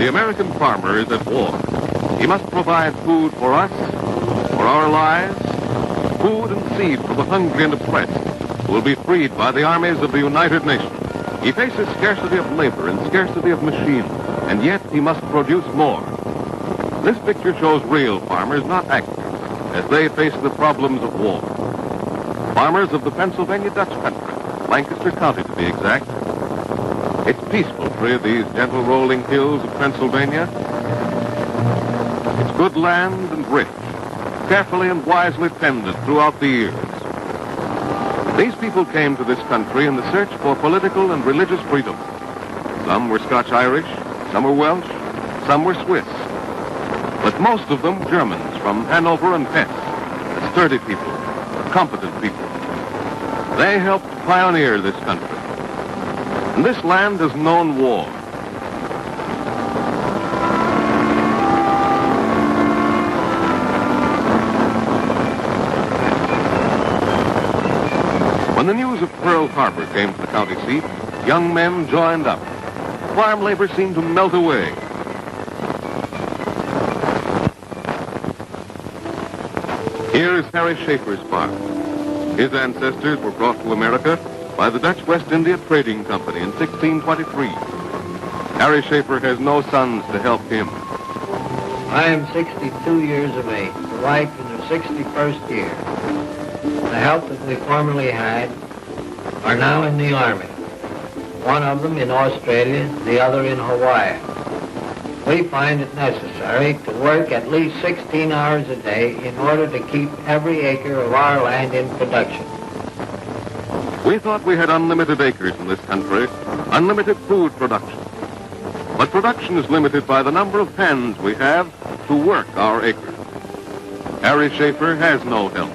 The American farmer is at war. He must provide food for us, for our lives, food and seed for the hungry and oppressed, who will be freed by the armies of the United Nations. He faces scarcity of labor and scarcity of machines, and yet he must produce more. This picture shows real farmers, not actors, as they face the problems of war. Farmers of the Pennsylvania Dutch country, Lancaster County to be exact. It's peaceful through these gentle rolling hills of Pennsylvania. It's good land and rich, carefully and wisely tended throughout the years. These people came to this country in the search for political and religious freedom. Some were Scotch-Irish, some were Welsh, some were Swiss. But most of them Germans from Hanover and Hesse, sturdy people, competent people. They helped pioneer this country. And this land has known war. When the news of Pearl Harbor came to the county seat, young men joined up. Farm labor seemed to melt away. Here is Harry Schaefer's farm. His ancestors were brought to America by the Dutch West India Trading Company in 1623. Harry Schaefer has no sons to help him. I am 62 years of age, the wife in her 61st year. The help that we formerly had are now in the Army. One of them in Australia, the other in Hawaii. We find it necessary to work at least 16 hours a day in order to keep every acre of our land in production. We thought we had unlimited acres in this country, unlimited food production. But production is limited by the number of hands we have to work our acres. Harry Schaefer has no help.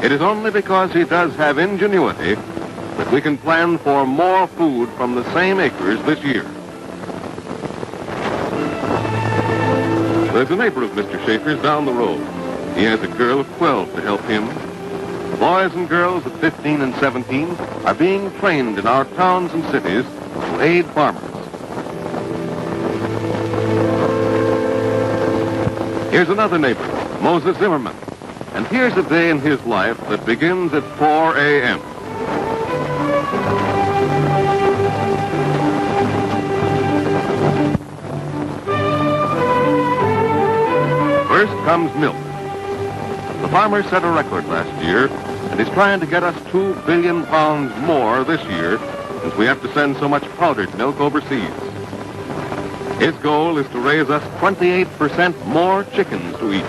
It is only because he does have ingenuity that we can plan for more food from the same acres this year. There's a neighbor of Mr. Schaefer's down the road. He has a girl of 12 to help him. Boys and girls of 15 and 17 are being trained in our towns and cities to aid farmers. Here's another neighbor, Moses Zimmerman. And here's a day in his life that begins at 4 a.m. First comes milk. The farmer set a record last year and is trying to get us 2 billion pounds more this year since we have to send so much powdered milk overseas. His goal is to raise us 28% more chickens to eat.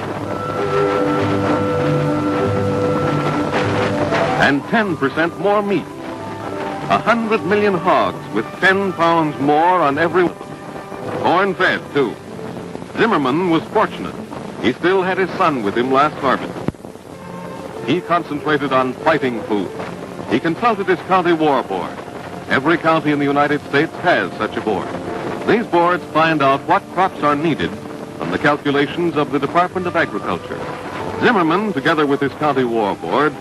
And 10% more meat. 100 million hogs with 10 pounds more on every one. Corn-fed, too. Zimmerman was fortunate. He still had his son with him last harvest. He concentrated on fighting food. He consulted his county war board. Every county in the United States has such a board. These boards find out what crops are needed from the calculations of the Department of Agriculture. Zimmerman, together with his county war board,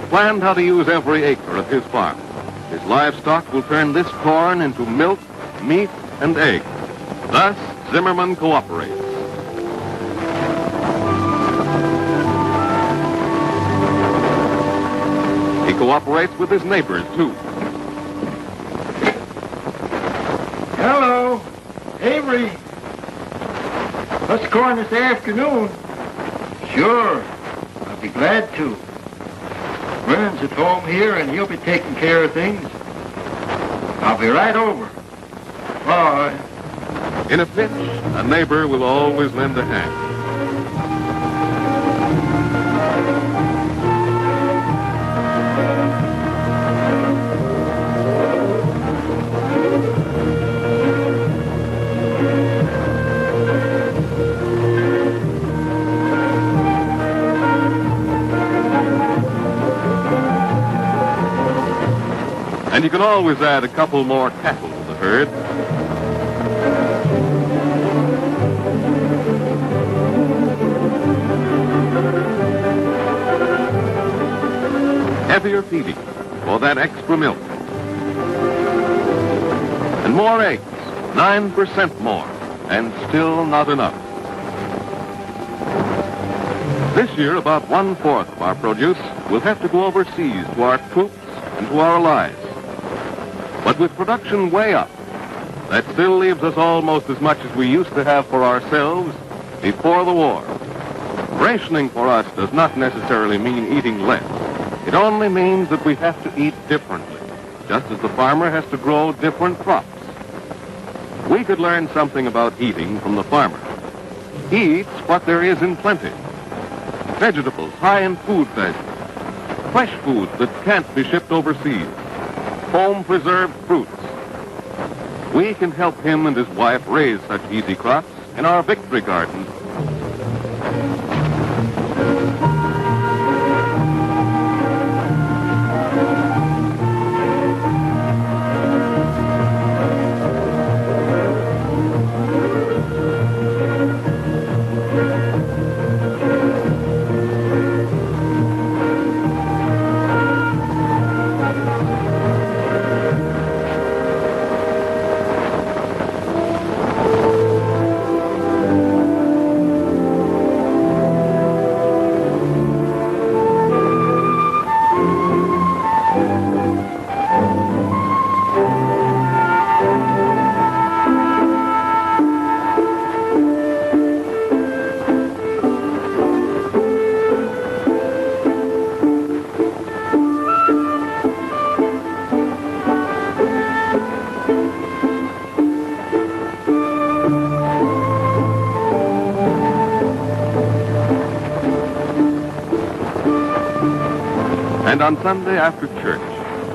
planned how to use every acre of his farm. His livestock will turn this corn into milk, meat, and eggs. Thus, Zimmerman cooperates. He cooperates with his neighbors, too. Hello, Avery. Let's corn this afternoon. Sure, I'll be glad to. Vern's at home here, and he'll be taking care of things. I'll be right over. Bye. In a pinch, a neighbor will always lend a hand. And you can always add a couple more cattle to the herd. Heavier feeding for that extra milk. And more eggs, 9% more. and still not enough. This year, about 1/4 of our produce will have to go overseas to our troops and to our allies. But with production way up, that still leaves us almost as much as we used to have for ourselves before the war. Rationing for us does not necessarily mean eating less. It only means that we have to eat differently, just as the farmer has to grow different crops. We could learn something about eating from the farmer. He eats what there is in plenty. Vegetables high in food value, fresh foods that can't be shipped overseas, home-preserved fruits. We can help him and his wife raise such easy crops in our victory gardens. And on Sunday after church,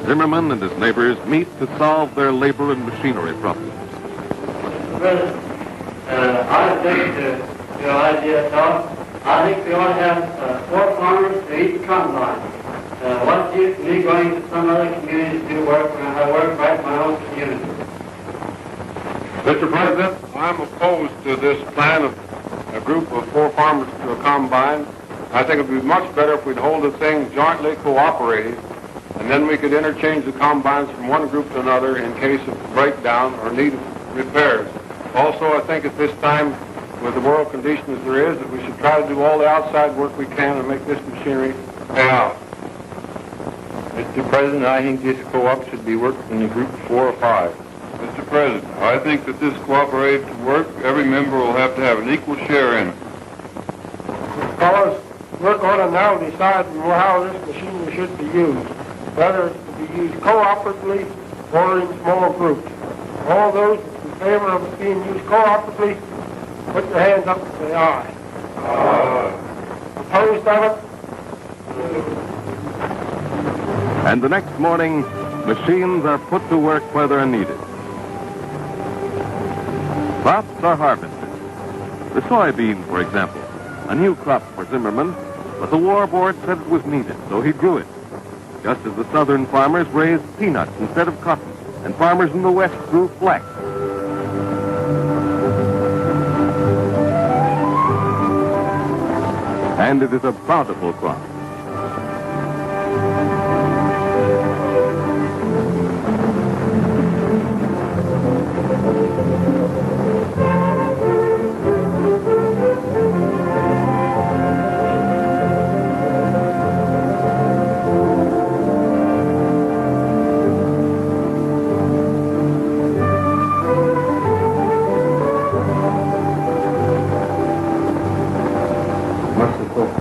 Zimmerman and his neighbors meet to solve their labor and machinery problems. Mr. President, I think your idea, Tom. I think we ought to have 4 farmers to each combine. What's the use of me going to some other community to do work when I work right in my own community? Mr. President, I'm opposed to this plan of a group of 4 farmers to a combine. I think it would be much better if we'd hold the thing jointly cooperative, and then we could interchange the combines from one group to another in case of breakdown or need of repairs. Also, I think at this time, with the world condition as there is, that we should try to do all the outside work we can and make this machinery pay out. Mr. President, I think this co-op should be worked in a group of 4 or 5. Mr. President, I think that this cooperative work, every member will have to have an equal share in it. Fellows, we're going to now decide how this machinery should be used, whether it's to be used cooperatively or in small groups. All those in favor of it being used cooperatively, put your hands up and say aye. Aye. Opposed of it? And the next morning, machines are put to work where they're needed. Crops are harvested. The soybean, for example, a new crop for Zimmerman, but the War Board said it was needed, so he grew it. Just as the southern farmers raised peanuts instead of cotton, and farmers in the west grew flax. And it is a bountiful crop.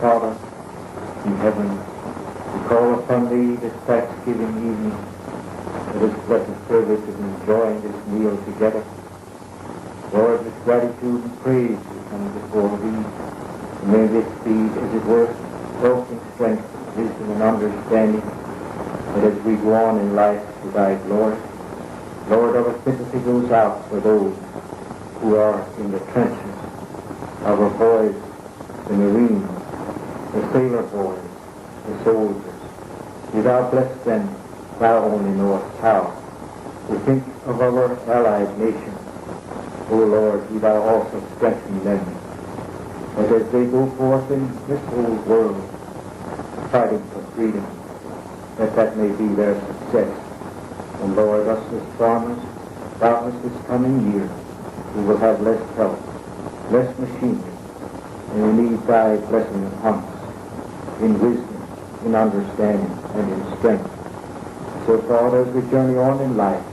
Father in heaven, we call upon Thee this Thanksgiving evening for this blessed privilege of enjoying this meal together. Lord, with gratitude and praise we come before Thee. And may this be, as it were, growth in strength, wisdom and understanding, that as we go on in life to Thy glory, Lord, our sympathy goes out for those who are in the trenches, our boys, the Marines, the sailor boys, the soldiers. Do Thou bless them, Thou only knowest how. We think of our allied nations. O Lord, do Thou also strengthen them, that as they go forth in this whole world, fighting for freedom, that may be their success. And Lord, us as farmers, doubtless this coming year, we will have less help, less machinery, and we need thy blessing upon us in wisdom, in understanding, and in strength. So, Father, as we journey on in life,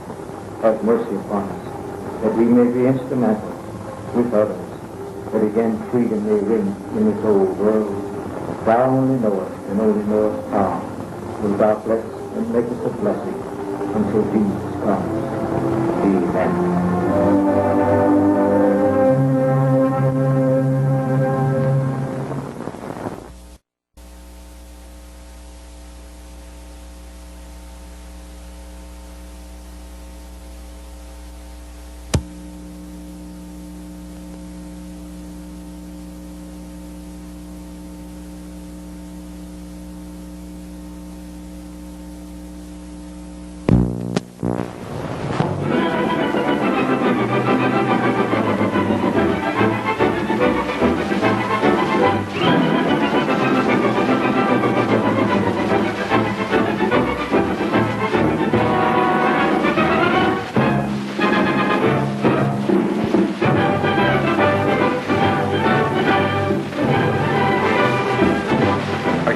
have mercy upon us, that we may be instrumental with others, that again freedom may ring in this old world. Thou only knowest, and only knowest how. Will thou bless and make us a blessing until Jesus comes. Amen.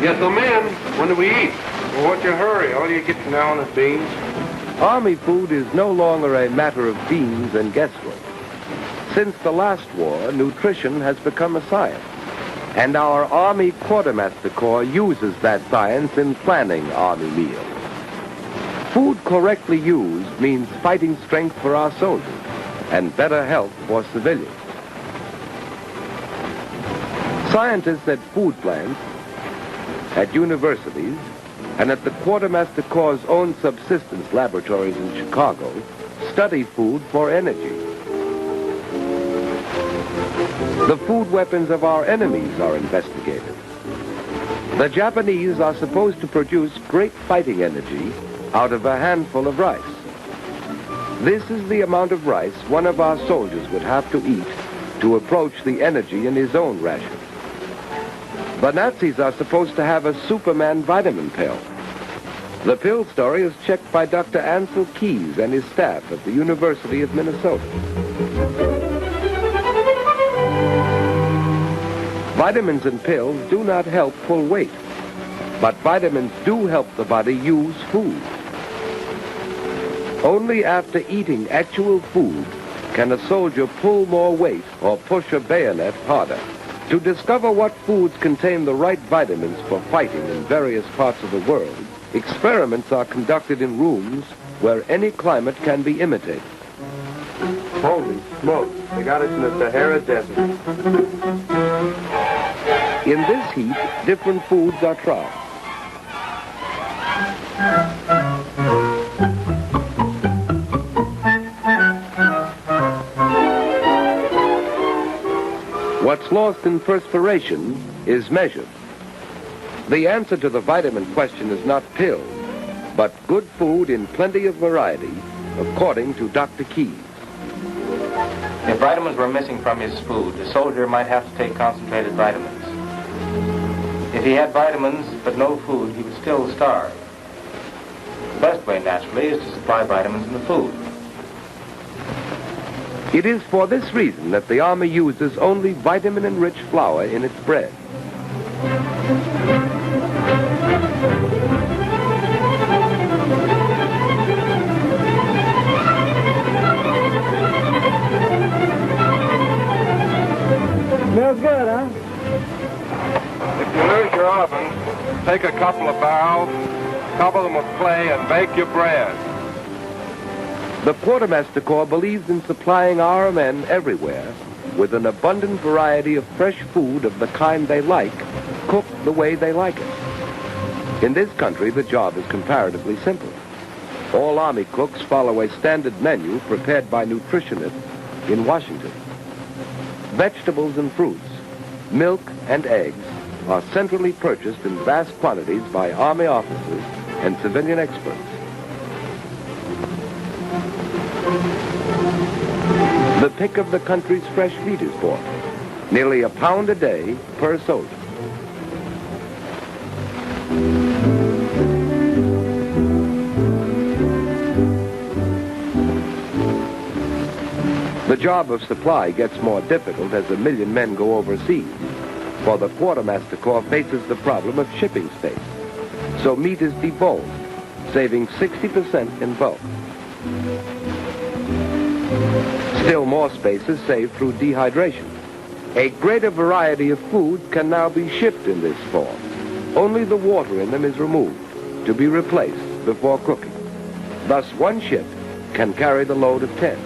Gentlemen, when do we eat? Well, what's your hurry? All you get now is beans. Army food is no longer a matter of beans and guesswork. Since the last war, nutrition has become a science, and our Army Quartermaster Corps uses that science in planning Army meals. Food correctly used means fighting strength for our soldiers and better health for civilians. Scientists at food plants, at universities, and at the Quartermaster Corps' own subsistence laboratories in Chicago, study food for energy. The food weapons of our enemies are investigated. The Japanese are supposed to produce great fighting energy out of a handful of rice. This is the amount of rice one of our soldiers would have to eat to approach the energy in his own ration. The Nazis are supposed to have a Superman vitamin pill. The pill story is checked by Dr. Ansel Keys and his staff at the University of Minnesota. Vitamins and pills do not help pull weight, but vitamins do help the body use food. Only after eating actual food can a soldier pull more weight or push a bayonet harder. To discover what foods contain the right vitamins for fighting in various parts of the world, experiments are conducted in rooms where any climate can be imitated. Holy smoke, they got us in the Sahara Desert. In this heat, different foods are tried. What's lost in perspiration is measured. The answer to the vitamin question is not pills, but good food in plenty of variety, according to Dr. Keys. If vitamins were missing from his food, the soldier might have to take concentrated vitamins. If he had vitamins but no food, he would still starve. The best way, naturally, is to supply vitamins in the food. It is for this reason that the Army uses only vitamin-enriched flour in its bread. Smells good, huh? If you lose your oven, take a couple of barrels, cover them with clay, and bake your bread. The Quartermaster Corps believes in supplying our men everywhere with an abundant variety of fresh food of the kind they like, cooked the way they like it. In this country, the job is comparatively simple. All Army cooks follow a standard menu prepared by nutritionists in Washington. Vegetables and fruits, milk and eggs are centrally purchased in vast quantities by Army officers and civilian experts. The pick of the country's fresh meat is bought, nearly £1 pound a day per soldier. The job of supply gets more difficult as 1 million men go overseas, for the Quartermaster Corps faces the problem of shipping space. So meat is debulked, saving 60% in bulk. Still more space is saved through dehydration. A greater variety of food can now be shipped in this form. Only the water in them is removed to be replaced before cooking. Thus, one ship can carry the load of 10.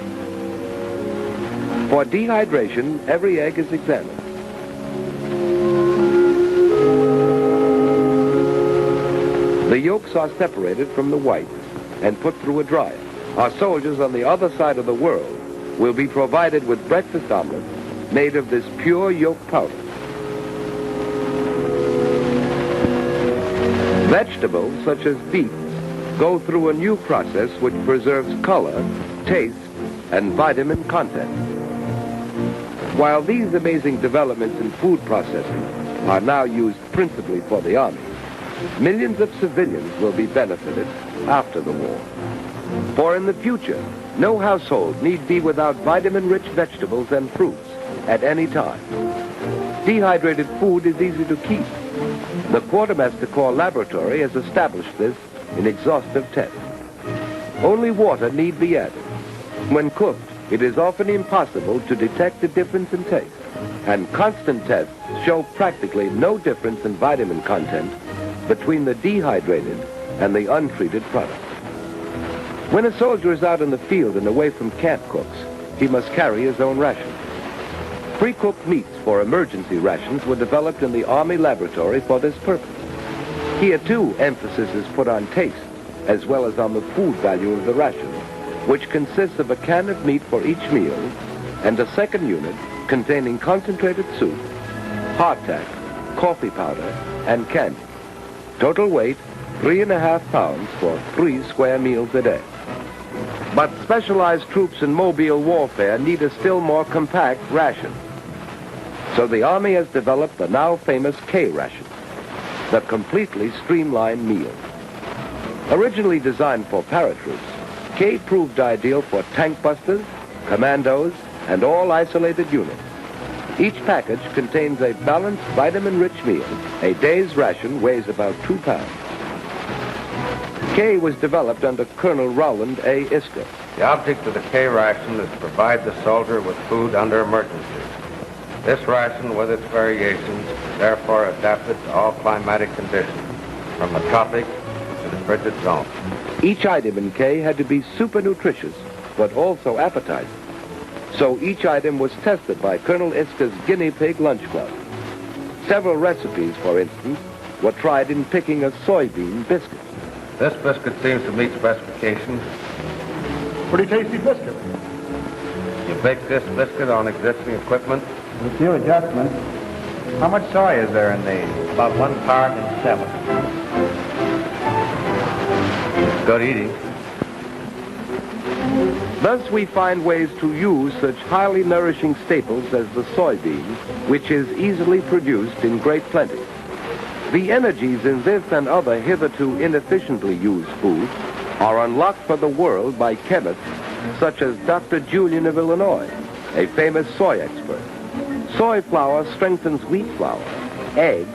For dehydration, every egg is examined. The yolks are separated from the whites and put through a dryer. Our soldiers on the other side of the world will be provided with breakfast omelets made of this pure yolk powder. Vegetables, such as beets, go through a new process which preserves color, taste, and vitamin content. While these amazing developments in food processing are now used principally for the Army, millions of civilians will be benefited after the war. For in the future, no household need be without vitamin-rich vegetables and fruits at any time. Dehydrated food is easy to keep. The Quartermaster Corps Laboratory has established this in exhaustive tests. Only water need be added. When cooked, it is often impossible to detect a difference in taste, and constant tests show practically no difference in vitamin content between the dehydrated and the untreated product. When a soldier is out in the field and away from camp cooks, he must carry his own rations. Pre-cooked meats for emergency rations were developed in the Army laboratory for this purpose. Here, too, emphasis is put on taste, as well as on the food value of the ration, which consists of a can of meat for each meal and a second unit containing concentrated soup, hardtack, coffee powder, and candy. Total weight, 3.5 pounds for 3 square meals a day. But specialized troops in mobile warfare need a still more compact ration. So the Army has developed the now famous K ration, the completely streamlined meal. Originally designed for paratroops, K proved ideal for tank busters, commandos, and all isolated units. Each package contains a balanced vitamin-rich meal. A day's ration weighs about 2 pounds. K was developed under Colonel Rowland A. Isker. The object of the K ration is to provide the soldier with food under emergency. This ration, with its variations, is therefore adapted to all climatic conditions, from the tropics to the frigid zone. Each item in K had to be super nutritious, but also appetizing. So each item was tested by Colonel Isker's guinea pig lunch club. Several recipes, for instance, were tried in picking a soybean biscuit. This biscuit seems to meet specifications. Pretty tasty biscuit. You bake this biscuit on existing equipment. With a few adjustments. How much soy is there in these? About 1 part in 7. It's good eating. Thus we find ways to use such highly nourishing staples as the soybean, which is easily produced in great plenty. The energies in this and other hitherto inefficiently used foods are unlocked for the world by chemists such as Dr. Julian of Illinois, a famous soy expert. Soy flour strengthens wheat flour, eggs,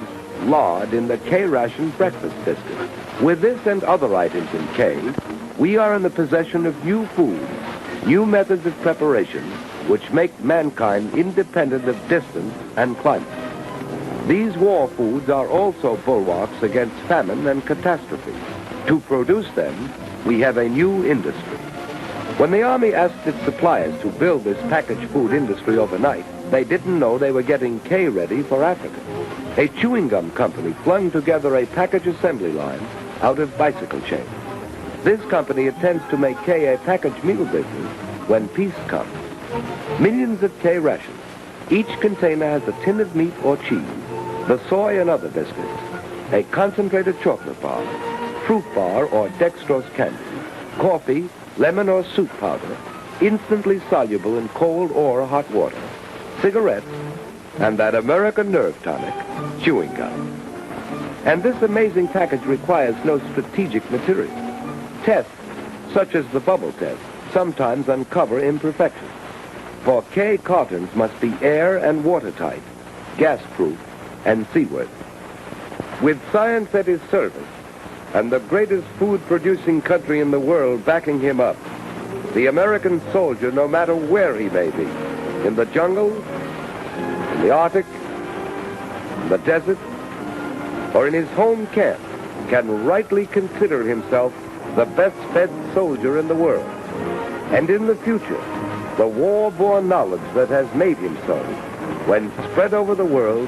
lard in the K ration breakfast biscuit. With this and other items in K, we are in the possession of new foods, new methods of preparation, which make mankind independent of distance and climate. These war foods are also bulwarks against famine and catastrophe. To produce them, we have a new industry. When the Army asked its suppliers to build this packaged food industry overnight, they didn't know they were getting K ready for Africa. A chewing gum company flung together a package assembly line out of bicycle chains. This company intends to make K a packaged meal business when peace comes. Millions of K rations. Each container has a tin of meat or cheese, the soy and other biscuits, a concentrated chocolate bar, fruit bar or dextrose candy, coffee, lemon or soup powder, instantly soluble in cold or hot water, cigarettes, and that American nerve tonic, chewing gum. And this amazing package requires no strategic material. Tests, such as the bubble test, sometimes uncover imperfections. For K cartons must be air and watertight, gas-proof, and seaworthy. With science at his service, and the greatest food-producing country in the world backing him up, the American soldier, no matter where he may be, in the jungle, in the Arctic, in the desert, or in his home camp, can rightly consider himself the best-fed soldier in the world. And in the future, the war-born knowledge that has made him so, when spread over the world,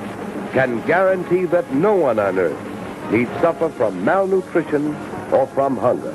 can guarantee that no one on earth need suffer from malnutrition or from hunger.